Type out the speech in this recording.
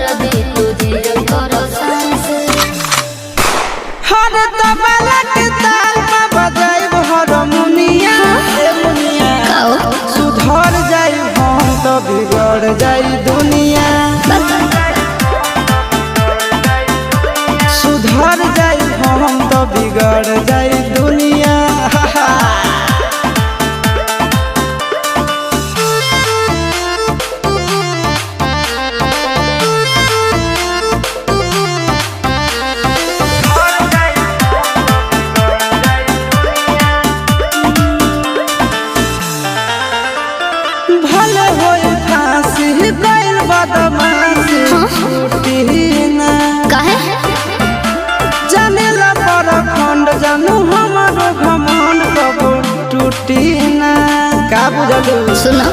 दर्द तुझे करो सांस हर तबला के ताल में बजाइब हारमोनिया ए मुनिया सुधर जाई हम तो बिगड़ जाई दुनिया सुधर जाई हम तो बिगड़ जाई दुनिया भले होई फांसी गइल बदमाशी छूटी ना काहे जाने ला पर खंड जानू हमारो घमंड कबो टूटी ना का बुझलू सुनो